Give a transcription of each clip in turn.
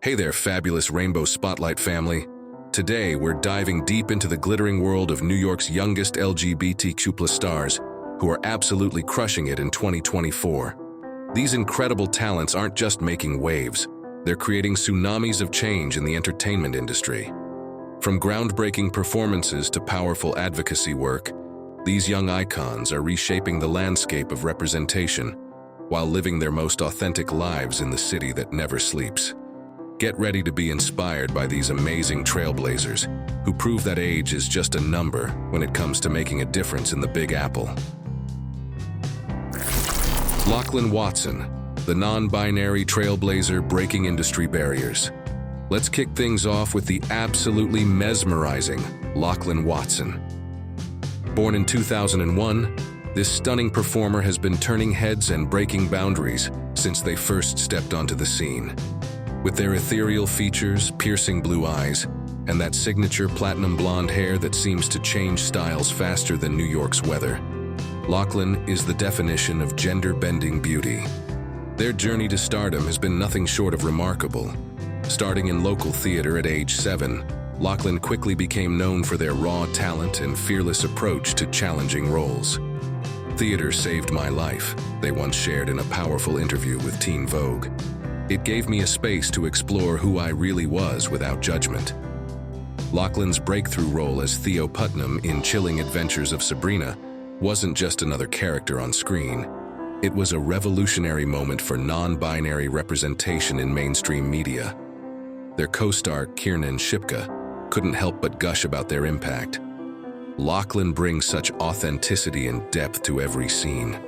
Hey there, fabulous Rainbow Spotlight family. Today, we're diving deep into the glittering world of New York's youngest LGBTQ+ stars, who are absolutely crushing it in 2024. These incredible talents aren't just making waves, they're creating tsunamis of change in the entertainment industry. From groundbreaking performances to powerful advocacy work, these young icons are reshaping the landscape of representation while living their most authentic lives in the city that never sleeps. Get ready to be inspired by these amazing trailblazers who prove that age is just a number when it comes to making a difference in the Big Apple. Lachlan Watson, the non-binary trailblazer breaking industry barriers. Let's kick things off with the absolutely mesmerizing Lachlan Watson. Born in 2001, this stunning performer has been turning heads and breaking boundaries since they first stepped onto the scene. With their ethereal features, piercing blue eyes, and that signature platinum blonde hair that seems to change styles faster than New York's weather, Lachlan is the definition of gender-bending beauty. Their journey to stardom has been nothing short of remarkable. Starting in local theater at age 7, Lachlan quickly became known for their raw talent and fearless approach to challenging roles. "Theater saved my life," they once shared in a powerful interview with Teen Vogue. "It gave me a space to explore who I really was without judgment." Lachlan's breakthrough role as Theo in Chilling Adventures of Sabrina wasn't just another character on screen. It was a revolutionary moment for non-binary representation in mainstream media. Their co-star, Kiernan Shipka, couldn't help but gush about their impact. Lachlan brings such authenticity and depth to every scene.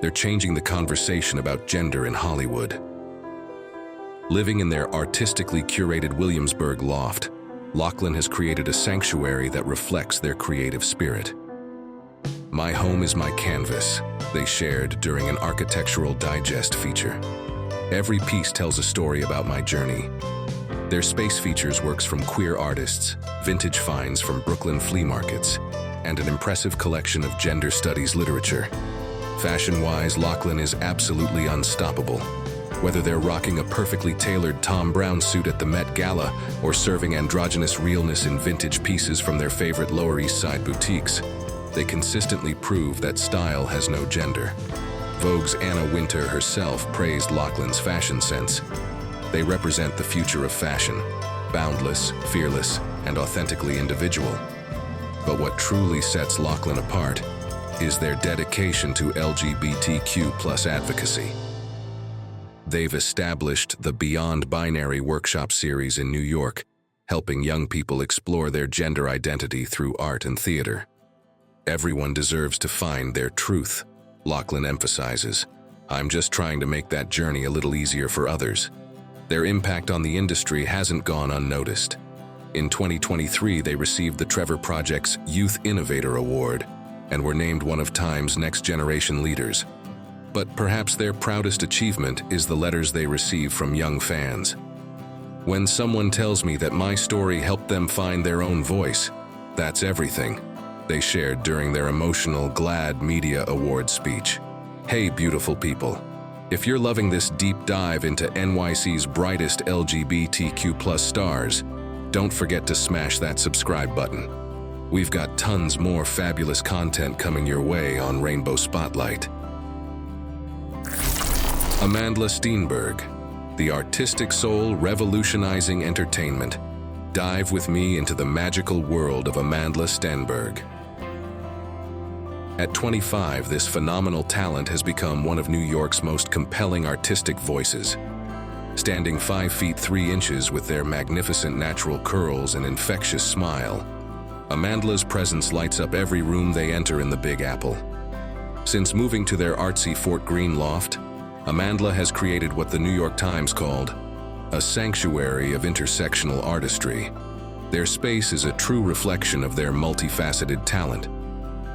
They're changing the conversation about gender in Hollywood. Living in their artistically curated Williamsburg loft, Lachlan has created a sanctuary that reflects their creative spirit. "My home is my canvas," they shared during an Architectural Digest feature. "Every piece tells a story about my journey." Their space features works from queer artists, vintage finds from Brooklyn flea markets, and an impressive collection of gender studies literature. Fashion-wise, Lachlan is absolutely unstoppable. Whether they're rocking a perfectly tailored Tom Brown suit at the Met Gala or serving androgynous realness in vintage pieces from their favorite Lower East Side boutiques, they consistently prove that style has no gender. Vogue's Anna Wintour herself praised Lachlan's fashion sense. "They represent the future of fashion, boundless, fearless, and authentically individual." But what truly sets Lachlan apart is their dedication to LGBTQ+ advocacy. They've established the Beyond Binary workshop series in New York, helping young people explore their gender identity through art and theater. "Everyone deserves to find their truth," Lachlan emphasizes. "I'm just trying to make that journey a little easier for others." Their impact on the industry hasn't gone unnoticed. In 2023, they received the Trevor Project's Youth Innovator Award and were named one of Time's Next Generation Leaders. But perhaps their proudest achievement is the letters they receive from young fans. "When someone tells me that my story helped them find their own voice, that's everything," they shared during their emotional GLAAD Media Awards speech. Hey, beautiful people. If you're loving this deep dive into NYC's brightest LGBTQ+ stars, don't forget to smash that subscribe button. We've got tons more fabulous content coming your way on Rainbow Spotlight. Amandla Stenberg, the artistic soul revolutionizing entertainment. Dive with me into the magical world of Amandla Stenberg. At 25, this phenomenal talent has become one of New York's most compelling artistic voices. Standing 5 feet 3 inches with their magnificent natural curls and infectious smile, Amandla's presence lights up every room they enter in the Big Apple. Since moving to their artsy Fort Greene loft, Amandla has created what the New York Times called a sanctuary of intersectional artistry. Their space is a true reflection of their multifaceted talent.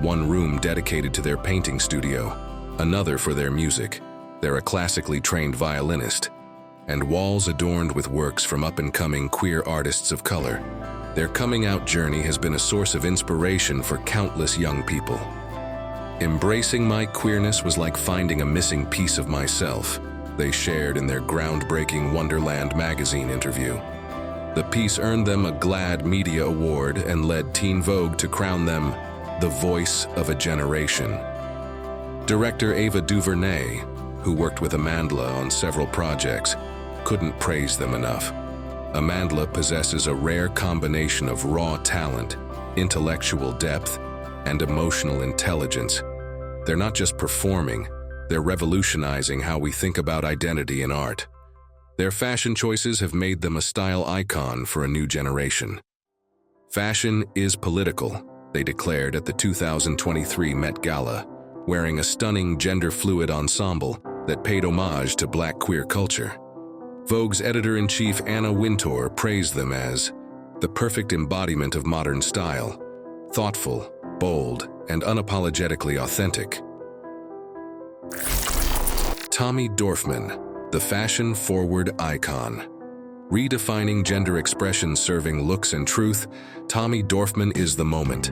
One room dedicated to their painting studio, another for their music. They're a classically trained violinist, and walls adorned with works from up-and-coming queer artists of color. Their coming-out journey has been a source of inspiration for countless young people. "Embracing my queerness was like finding a missing piece of myself," they shared in their groundbreaking Wonderland magazine interview. The piece earned them a GLAAD Media Award and led Teen Vogue to crown them the voice of a generation. Director Ava DuVernay, who worked with Amandla on several projects, couldn't praise them enough. Amandla possesses a rare combination of raw talent, intellectual depth, and emotional intelligence. They're not just performing, they're revolutionizing how we think about identity in art. Their fashion choices have made them a style icon for a new generation. Fashion is political, they declared at the 2023 Met Gala, wearing a stunning gender-fluid ensemble that paid homage to Black queer culture. Vogue's editor-in-chief Anna Wintour praised them as the perfect embodiment of modern style, thoughtful, bold, and unapologetically authentic. Tommy Dorfman, the fashion-forward icon. Redefining gender expression serving looks and truth, Tommy Dorfman is the moment.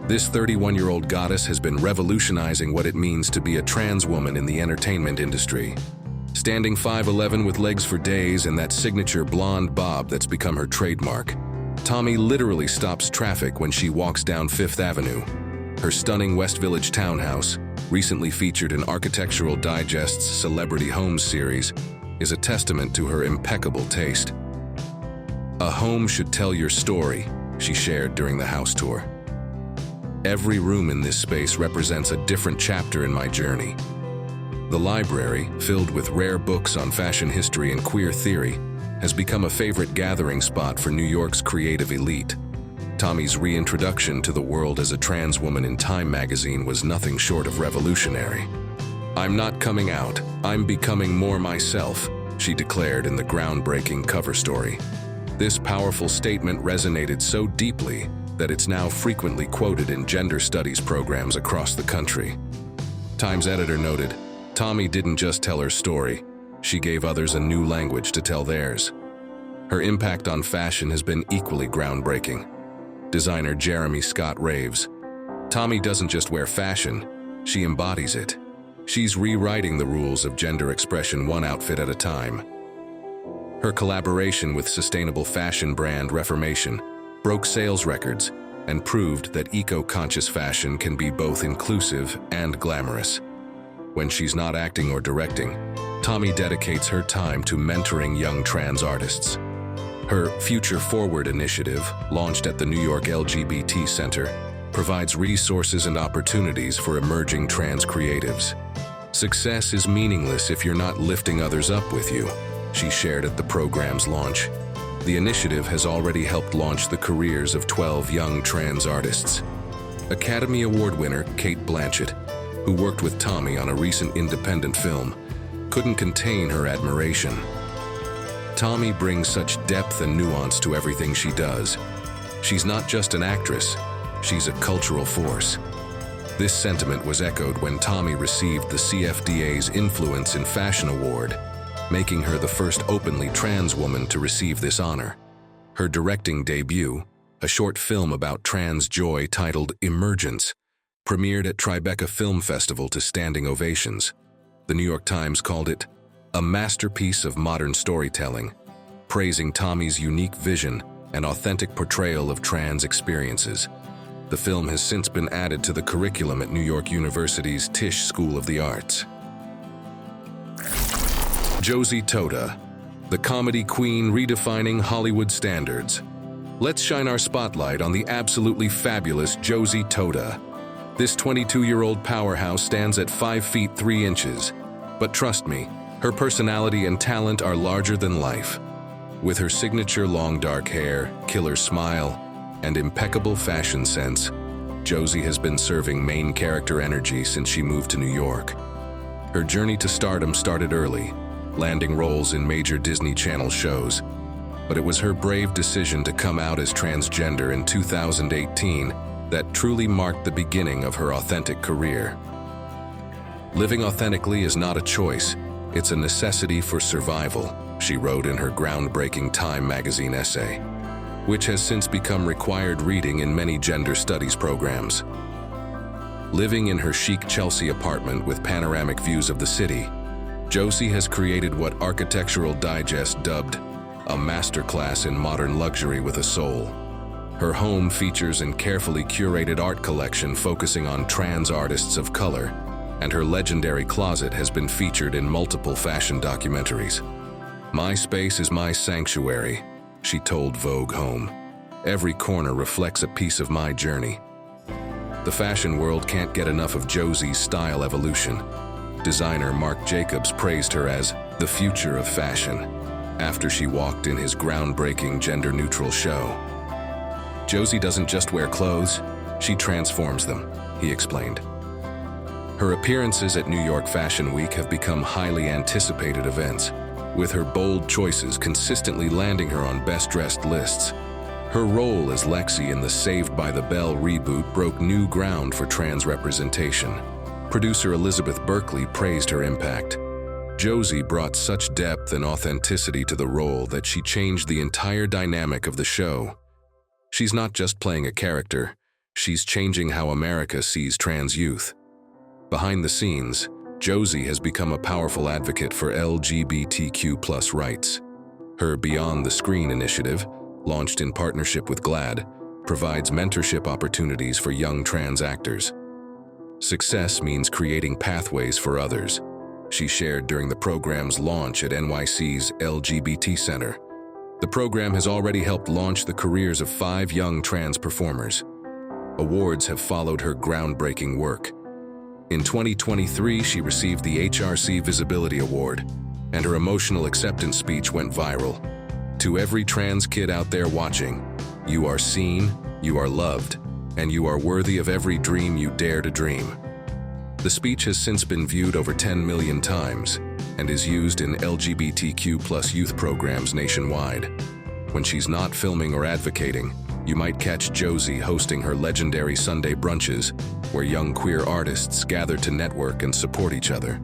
This 31-year-old goddess has been revolutionizing what it means to be a trans woman in the entertainment industry. Standing 5'11" with legs for days and that signature blonde bob that's become her trademark, Tommy literally stops traffic when she walks down Fifth Avenue. Her stunning West Village townhouse, recently featured in Architectural Digest's Celebrity Homes series, is a testament to her impeccable taste. "A home should tell your story," she shared during the house tour. "Every room in this space represents a different chapter in my journey." The library, filled with rare books on fashion history and queer theory, has become a favorite gathering spot for New York's creative elite. Tommy's reintroduction to the world as a trans woman in Time magazine was nothing short of revolutionary. "I'm not coming out, I'm becoming more myself," she declared in the groundbreaking cover story. This powerful statement resonated so deeply that it's now frequently quoted in gender studies programs across the country. Time's editor noted, "Tommy didn't just tell her story, she gave others a new language to tell theirs." Her impact on fashion has been equally groundbreaking. Designer Jeremy Scott raves, "Tommy doesn't just wear fashion, she embodies it. She's rewriting the rules of gender expression one outfit at a time." Her collaboration with sustainable fashion brand Reformation broke sales records and proved that eco-conscious fashion can be both inclusive and glamorous. When she's not acting or directing, Tommy dedicates her time to mentoring young trans artists. Her Future Forward initiative, launched at the New York LGBT Center, provides resources and opportunities for emerging trans creatives. "Success is meaningless if you're not lifting others up with you," she shared at the program's launch. The initiative has already helped launch the careers of 12 young trans artists. Academy Award winner Cate Blanchett, who worked with Tommy on a recent independent film, couldn't contain her admiration. "Tommy brings such depth and nuance to everything she does. She's not just an actress, she's a cultural force." This sentiment was echoed when Tommy received the CFDA's Influence in Fashion Award, making her the first openly trans woman to receive this honor. Her directing debut, a short film about trans joy titled Emergence, premiered at Tribeca Film Festival to standing ovations. The New York Times called it a masterpiece of modern storytelling, praising Tommy's unique vision and authentic portrayal of trans experiences. The film has since been added to the curriculum at New York University's Tisch School of the Arts. Josie Totah, the comedy queen redefining Hollywood standards. Let's shine our spotlight on the absolutely fabulous Josie Totah. This 22-year-old powerhouse stands at 5 feet 3 inches. But trust me, her personality and talent are larger than life. With her signature long dark hair, killer smile, and impeccable fashion sense, Josie has been serving main character energy since she moved to New York. Her journey to stardom started early, landing roles in major Disney Channel shows. But it was her brave decision to come out as transgender in 2018 that truly marked the beginning of her authentic career. "Living authentically is not a choice, it's a necessity for survival," she wrote in her groundbreaking Time magazine essay, which has since become required reading in many gender studies programs. Living in her chic Chelsea apartment with panoramic views of the city, Josie has created what Architectural Digest dubbed a masterclass in modern luxury with a soul. Her home features an carefully curated art collection focusing on trans artists of color, and her legendary closet has been featured in multiple fashion documentaries. "My space is my sanctuary," she told Vogue Home. "Every corner reflects a piece of my journey." The fashion world can't get enough of Josie's style evolution. Designer Marc Jacobs praised her as the future of fashion after she walked in his groundbreaking gender-neutral show. "Josie doesn't just wear clothes, she transforms them," he explained. Her appearances at New York Fashion Week have become highly anticipated events, with her bold choices consistently landing her on best-dressed lists. Her role as Lexi in the Saved by the Bell reboot broke new ground for trans representation. Producer Elizabeth Berkley praised her impact. "Josie brought such depth and authenticity to the role that she changed the entire dynamic of the show. She's not just playing a character, she's changing how America sees trans youth." Behind the scenes, Josie has become a powerful advocate for LGBTQ+ rights. Her Beyond the Screen initiative, launched in partnership with GLAAD, provides mentorship opportunities for young trans actors. "Success means creating pathways for others," she shared during the program's launch at NYC's LGBT Center. The program has already helped launch the careers of 5 young trans performers. Awards have followed her groundbreaking work. In 2023, she received the HRC Visibility Award, and her emotional acceptance speech went viral. "To every trans kid out there watching, you are seen, you are loved, and you are worthy of every dream you dare to dream." The speech has since been viewed over 10 million times and is used in LGBTQ+ youth programs nationwide. When she's not filming or advocating, you might catch Josie hosting her legendary Sunday brunches, where young queer artists gather to network and support each other.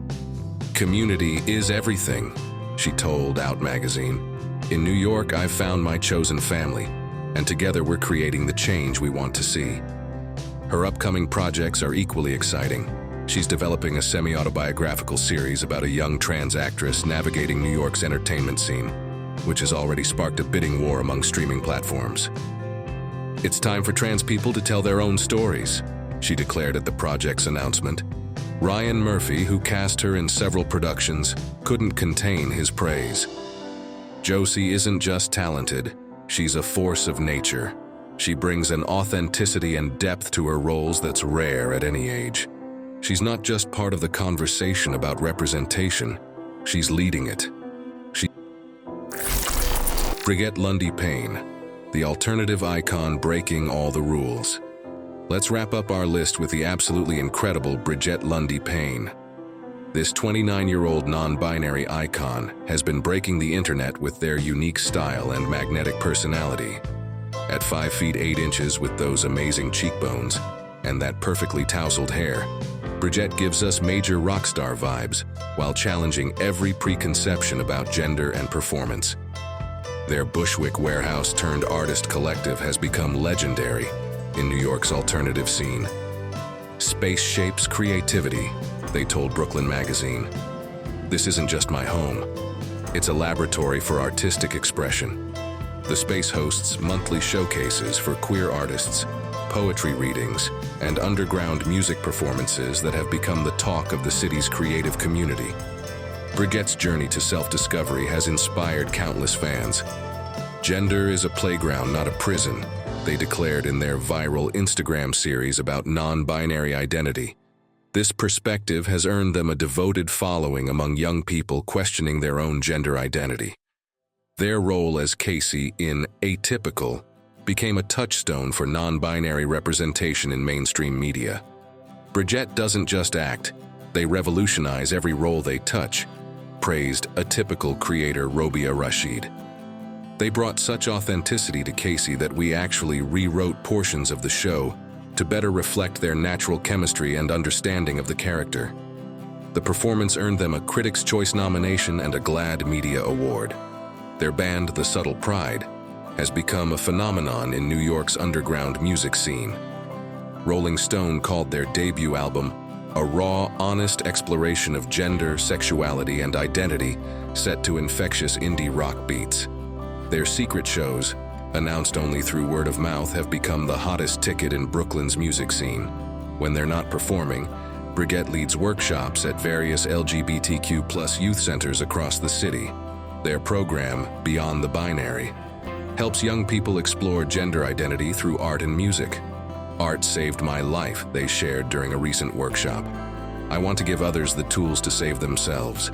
"Community is everything," she told Out magazine. "In New York, I've found my chosen family, and together we're creating the change we want to see." Her upcoming projects are equally exciting. She's developing a semi-autobiographical series about a young trans actress navigating New York's entertainment scene, which has already sparked a bidding war among streaming platforms. "It's time for trans people to tell their own stories," she declared at the project's announcement. Ryan Murphy, who cast her in several productions, couldn't contain his praise. "Josie isn't just talented, she's a force of nature. She brings an authenticity and depth to her roles that's rare at any age. She's not just part of the conversation about representation, she's leading it." Bridgette Lundy Payne, the alternative icon breaking all the rules. Let's wrap up our list with the absolutely incredible Bridgette Lundy Payne. This 29-year-old non-binary icon has been breaking the internet with their unique style and magnetic personality. At 5 feet 8 inches with those amazing cheekbones and that perfectly tousled hair, Bridgette gives us major rock star vibes while challenging every preconception about gender and performance. Their Bushwick warehouse turned artist collective has become legendary in New York's alternative scene. "Space shapes creativity," they told Brooklyn Magazine. "This isn't just my home. It's a laboratory for artistic expression." The space hosts monthly showcases for queer artists, poetry readings, and underground music performances that have become the talk of the city's creative community. Bridgette's journey to self-discovery has inspired countless fans. "Gender is a playground, not a prison," they declared in their viral Instagram series about non-binary identity. This perspective has earned them a devoted following among young people questioning their own gender identity. Their role as Casey in Atypical became a touchstone for non-binary representation in mainstream media. Bridgette doesn't just act, they revolutionize every role they touch, praised Atypical creator Robia Rashid. "They brought such authenticity to Casey that we actually rewrote portions of the show to better reflect their natural chemistry and understanding of the character." The performance earned them a Critics' Choice nomination and a GLAAD Media Award. Their band, The Subtle Pride, has become a phenomenon in New York's underground music scene. Rolling Stone called their debut album A raw, honest exploration of gender, sexuality, and identity set to infectious indie rock beats. Their secret shows, announced only through word of mouth, have become the hottest ticket in Brooklyn's music scene. When they're not performing, Bridgette leads workshops at various LGBTQ+ youth centers across the city. Their program, Beyond the Binary, helps young people explore gender identity through art and music. "Art saved my life," they shared during a recent workshop. "I want to give others the tools to save themselves."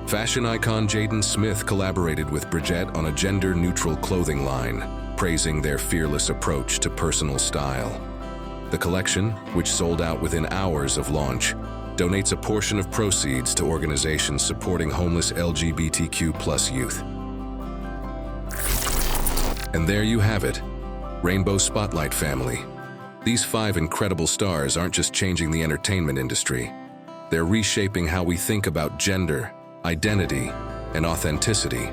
Fashion icon Jaden Smith collaborated with Bridgette on a gender-neutral clothing line, praising their fearless approach to personal style. The collection, which sold out within hours of launch, donates a portion of proceeds to organizations supporting homeless LGBTQ+ youth. And there you have it, Rainbow Spotlight family. These 5 incredible stars aren't just changing the entertainment industry. They're reshaping how we think about gender, identity, and authenticity.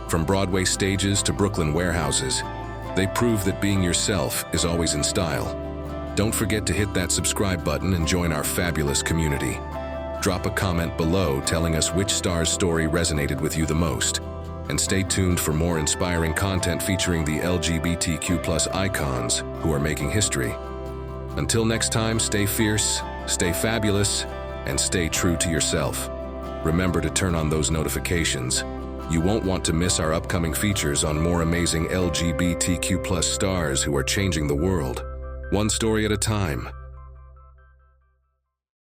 From Broadway stages to Brooklyn warehouses, they prove that being yourself is always in style. Don't forget to hit that subscribe button and join our fabulous community. Drop a comment below telling us which star's story resonated with you the most. And stay tuned for more inspiring content featuring the LGBTQ+ icons who are making history. Until next time, stay fierce, stay fabulous, and stay true to yourself. Remember to turn on those notifications. You won't want to miss our upcoming features on more amazing LGBTQ+ stars who are changing the world. One story at a time.